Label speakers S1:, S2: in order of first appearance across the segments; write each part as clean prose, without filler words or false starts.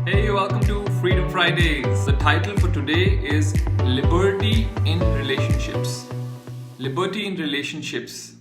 S1: Hey, welcome to Freedom Fridays. The title for today is Liberty in Relationships. Liberty in relationships.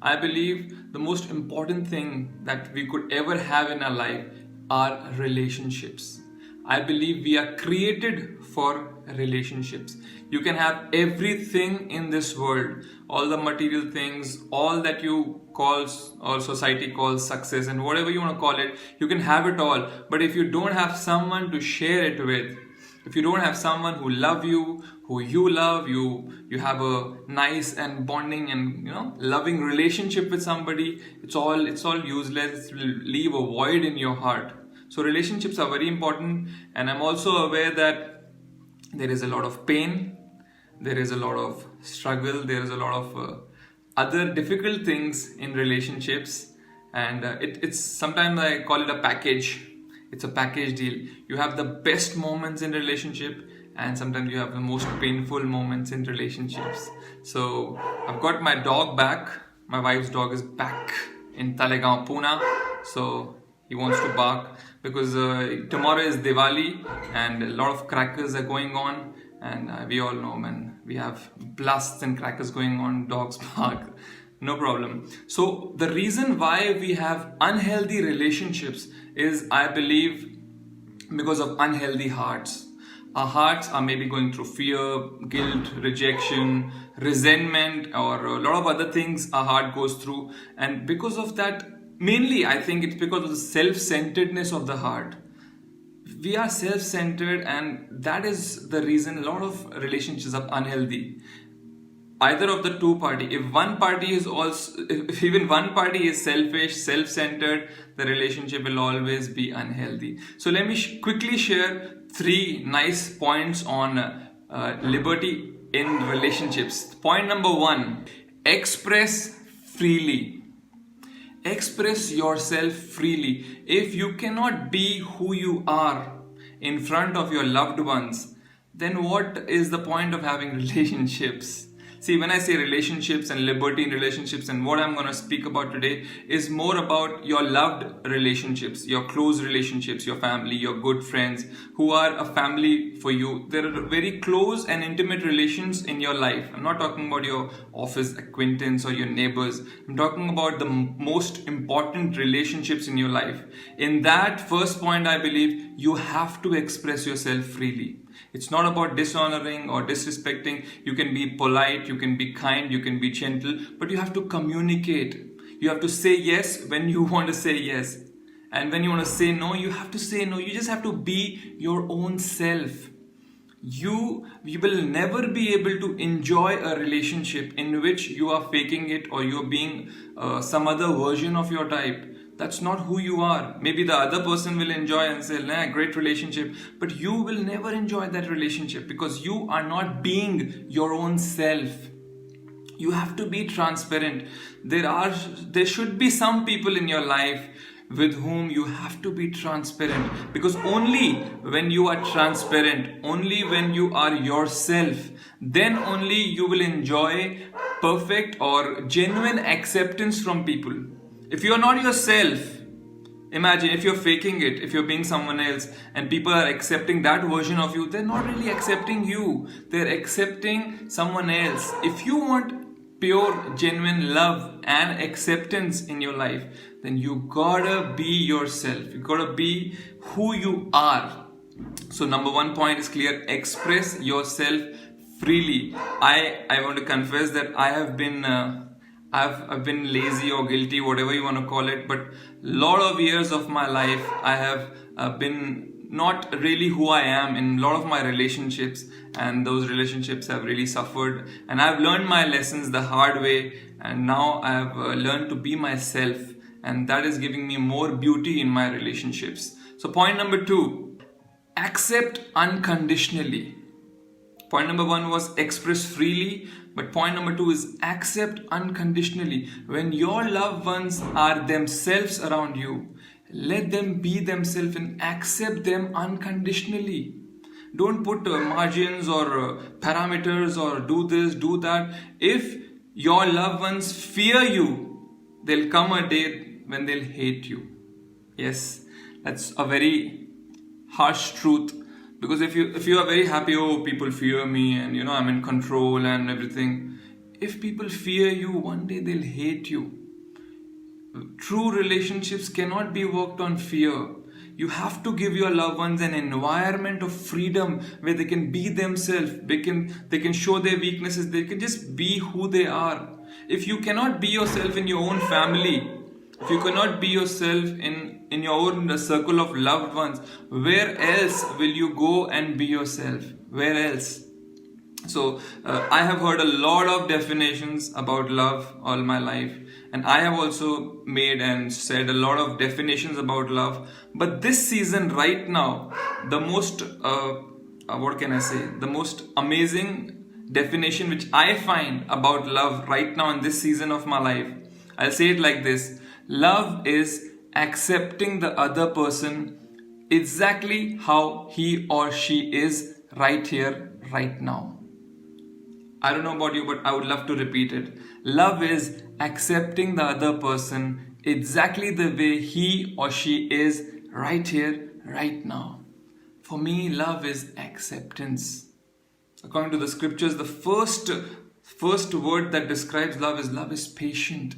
S1: I believe the most important thing that we could ever have in our life are relationships. I believe we are created for relationships. You can have everything in this world, all the material things, all that you call or society calls success, and whatever you want to call it, you can have it all. But if you don't have someone to share it with, if you don't have someone who love you, who you love, you have a nice and bonding and loving relationship with somebody, it's all useless. It will leave a void in your heart. So relationships are very important, and I'm also aware that there is a lot of pain, there is a lot of struggle, there is a lot of other difficult things in relationships, and it's sometimes I call it a package. It's a package deal. You have the best moments in relationship, and sometimes you have the most painful moments in relationships. So I've got my dog back. My wife's dog is back in Talegaon, Pune. So he wants to bark because tomorrow is Diwali and a lot of crackers are going on, and we all know, man, we have blasts and crackers going on, dogs bark, no problem. So the reason why we have unhealthy relationships is, I believe, because of unhealthy hearts. Our hearts are maybe going through fear, guilt, rejection, resentment, or a lot of other things our heart goes through, and because of that, mainly, I think it's because of the self-centeredness of the heart. We are self-centered, and that is the reason a lot of relationships are unhealthy. Either of the two party, if even one party is selfish, self-centered, the relationship will always be unhealthy. So let me quickly share 3 nice points on liberty in relationships. Point number 1, express freely. Express yourself freely. If you cannot be who you are in front of your loved ones, then what is the point of having relationships? See, when I say relationships and liberty in relationships, and what I'm going to speak about today is more about your loved relationships, your close relationships, your family, your good friends who are a family for you. There are very close and intimate relations in your life. I'm not talking about your office acquaintance or your neighbors. I'm talking about the most important relationships in your life. In that first point, I believe you have to express yourself freely. It's not about dishonoring or disrespecting. You can be polite, you can be kind, you can be gentle, but you have to communicate. You have to say yes when you want to say yes. And when you want to say no, you have to say no. You just have to be your own self. You will never be able to enjoy a relationship in which you are faking it or you're being some other version of your type. That's not who you are. Maybe the other person will enjoy and say, nah, great relationship. But you will never enjoy that relationship because you are not being your own self. You have to be transparent. There should be some people in your life with whom you have to be transparent, because only when you are transparent, only when you are yourself, then only you will enjoy perfect or genuine acceptance from people. If you're not yourself, imagine if you're faking it, if you're being someone else and people are accepting that version of you, they're not really accepting you, they're accepting someone else. If you want pure, genuine love and acceptance in your life, then you gotta be yourself. You gotta be who you are. So number 1 point is clear: express yourself freely. I want to confess that I have been I've been lazy or guilty, whatever you want to call it, but lot of years of my life I have been not really who I am in a lot of my relationships, and those relationships have really suffered, and I've learned my lessons the hard way, and now I have learned to be myself, and that is giving me more beauty in my relationships. So point number 2, accept unconditionally. Point number 1 was express freely, but point number 2 is accept unconditionally. When your loved ones are themselves around you, let them be themselves and accept them unconditionally. Don't put margins or parameters or do this, do that. If your loved ones fear you, there'll come a day when they'll hate you. Yes, that's a very harsh truth. Because if you are very happy, oh, people fear me, and I'm in control and everything. If people fear you, one day they'll hate you. True relationships cannot be worked on fear. You have to give your loved ones an environment of freedom where they can be themselves, they can show their weaknesses, they can just be who they are. If you cannot be yourself in your own family, if you cannot be yourself in your own circle of loved ones, where else will you go and be yourself? Where else? So, I have heard a lot of definitions about love all my life, and I have also made and said a lot of definitions about love. But this season, right now, the most, what can I say, the most amazing definition which I find about love right now in this season of my life, I'll say it like this: love is accepting the other person exactly how he or she is right here, right now. I don't know about you, but I would love to repeat it. Love is accepting the other person exactly the way he or she is right here, right now. For me, love is acceptance. According to the scriptures, the first word that describes love is patient.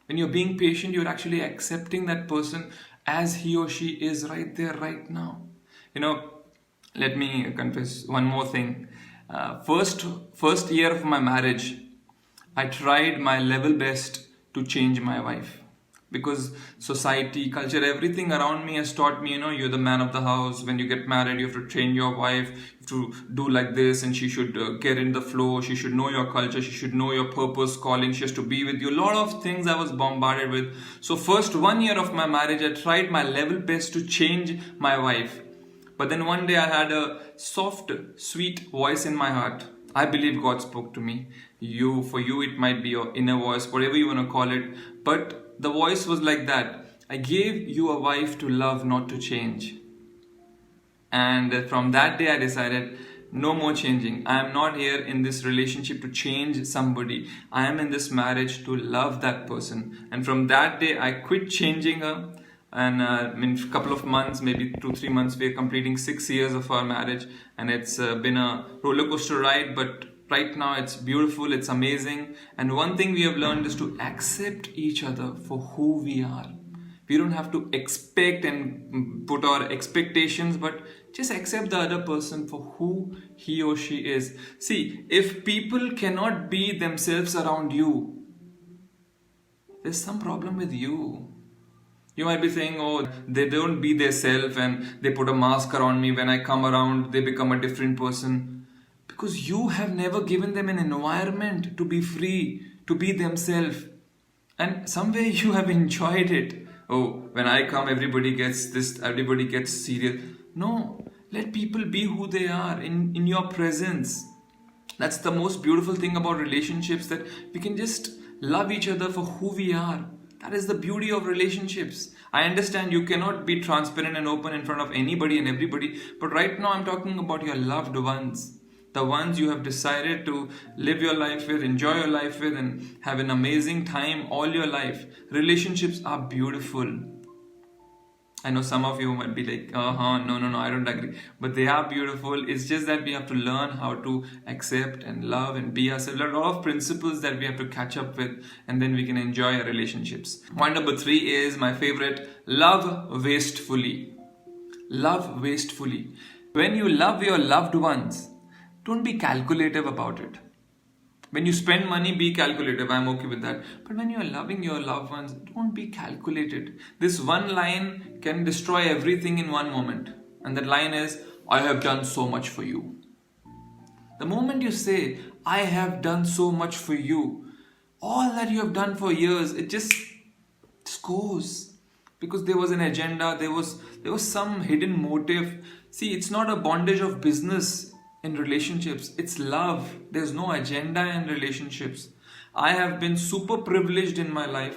S1: When you're being patient, you're actually accepting that person as he or she is right there, right now. Let me confess one more thing. First year of my marriage, I tried my level best to change my wife, because society, culture, everything around me has taught me, you're the man of the house. When you get married, you have to train your wife, you have to do like this, and she should get in the flow. She should know your culture. She should know your purpose, calling. She has to be with you. A lot of things I was bombarded with. So first 1 year of my marriage, I tried my level best to change my wife. But then one day I had a soft, sweet voice in my heart. I believe God spoke to me. For you, it might be your inner voice, whatever you want to call it. But the voice was like that: I gave you a wife to love, not to change. And from that day, I decided, no more changing. I am not here in this relationship to change somebody. I am in this marriage to love that person. And from that day, I quit changing her. And in a couple of months, maybe 2-3 months, we're completing 6 years of our marriage, and it's been a roller coaster ride, but right now it's beautiful, it's amazing. And one thing we have learned is to accept each other for who we are. We don't have to expect and put our expectations, but just accept the other person for who he or she is. See, if people cannot be themselves around you, there's some problem with you. You might be saying, oh, they don't be their self and they put a mask around me. When I come around, they become a different person. Because you have never given them an environment to be free, to be themselves. And somewhere you have enjoyed it. Oh, when I come, everybody gets this, everybody gets serious. No, let people be who they are in your presence. That's the most beautiful thing about relationships, that we can just love each other for who we are. That is the beauty of relationships. I understand you cannot be transparent and open in front of anybody and everybody, but right now I'm talking about your loved ones. The ones you have decided to live your life with, enjoy your life with, and have an amazing time all your life. Relationships are beautiful. I know some of you might be like, no, I don't agree. But they are beautiful. It's just that we have to learn how to accept and love and be ourselves. There are a lot of principles that we have to catch up with, and then we can enjoy our relationships. Point number 3 is my favorite: love wastefully. Love wastefully. When you love your loved ones, don't be calculative about it. When you spend money, be calculative. I'm okay with that. But when you're loving your loved ones, don't be calculated. This one line can destroy everything in one moment. And that line is, I have done so much for you. The moment you say, I have done so much for you, all that you have done for years, it just goes. Because there was an agenda, there was some hidden motive. See, it's not a bondage of business in relationships. It's love. There's no agenda in relationships. I have been super privileged in my life.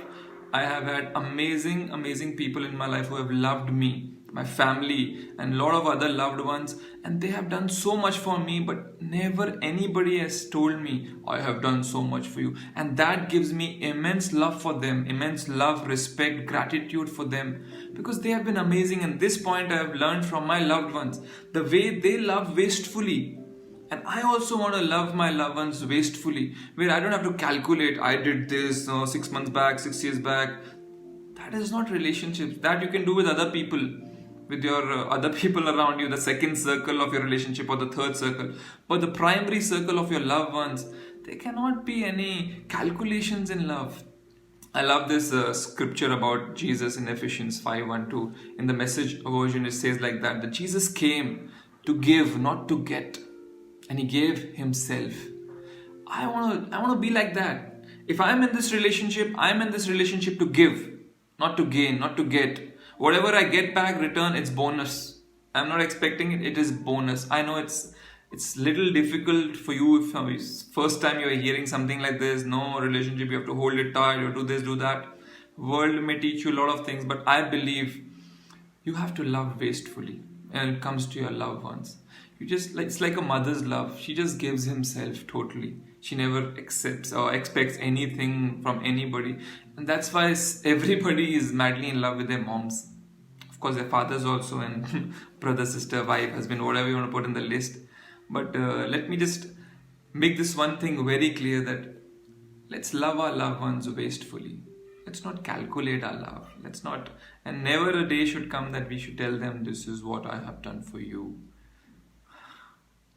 S1: I have had amazing people in my life who have loved me. my family, and a lot of other loved ones, and they have done so much for me, but never anybody has told me, I have done so much for you. And that gives me immense love for them, immense love, respect, gratitude for them, because they have been amazing. And this point I have learned from my loved ones, the way they love wastefully. And I also want to love my loved ones wastefully, where I don't have to calculate, I did this 6 months back, 6 years back. That is not relationships. That you can do with other people, with your other people around you, the second circle of your relationship or the third circle. But the primary circle of your loved ones, there cannot be any calculations in love. I love this scripture about Jesus in Ephesians 5:1-2. In the Message version, it says like that Jesus came to give, not to get. And he gave himself. I want to be like that. If I'm in this relationship, I'm in this relationship to give, not to gain, not to get. Whatever I get back, return, it's bonus. I'm not expecting it, it is bonus. I know it's little difficult for you if first time you're hearing something like this, no relationship, you have to hold it tight, you have to do this, do that. World may teach you a lot of things, but I believe you have to love wastefully when it comes to your loved ones. It's like a mother's love. She just gives himself totally. She never accepts or expects anything from anybody. And that's why everybody is madly in love with their moms. Of course, their fathers also, and brother, sister, wife, husband, whatever you want to put in the list. But let me just make this one thing very clear, that let's love our loved ones wastefully. Let's not calculate our love. And never a day should come that we should tell them, this is what I have done for you.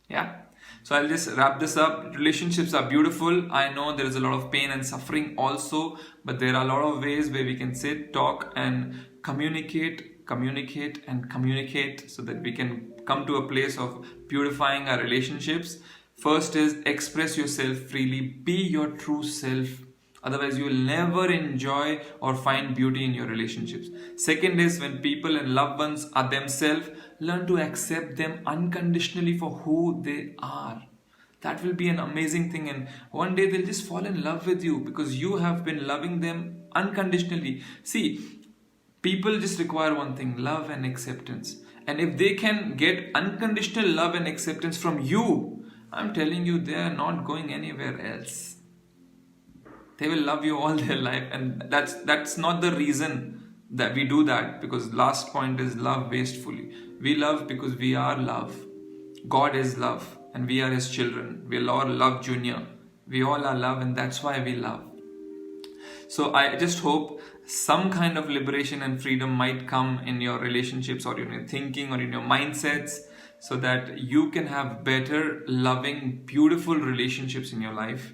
S1: Yeah. So I'll just wrap this up. Relationships are beautiful. I know there is a lot of pain and suffering also, but there are a lot of ways where we can sit, talk, and communicate so that we can come to a place of purifying our relationships. First is express yourself freely. Be your true self. Otherwise, you will never enjoy or find beauty in your relationships. Second is, when people and loved ones are themselves, learn to accept them unconditionally for who they are. That will be an amazing thing, and one day they'll just fall in love with you because you have been loving them unconditionally. See, people just require one thing, love and acceptance. And if they can get unconditional love and acceptance from you, I'm telling you, they are not going anywhere else. They will love you all their life, and that's not the reason that we do that, because last point is love wastefully. We love because we are love. God is love, and we are his children. We all love Junior. We all are love, and that's why we love. So I just hope some kind of liberation and freedom might come in your relationships, or in your thinking, or in your mindsets, so that you can have better, loving, beautiful relationships in your life.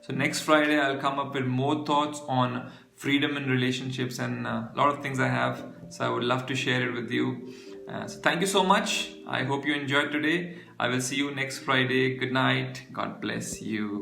S1: So next Friday, I'll come up with more thoughts on freedom in relationships, and a lot of things I have. So I would love to share it with you. So thank you so much. I hope you enjoyed today. I will see you next Friday. Good night. God bless you.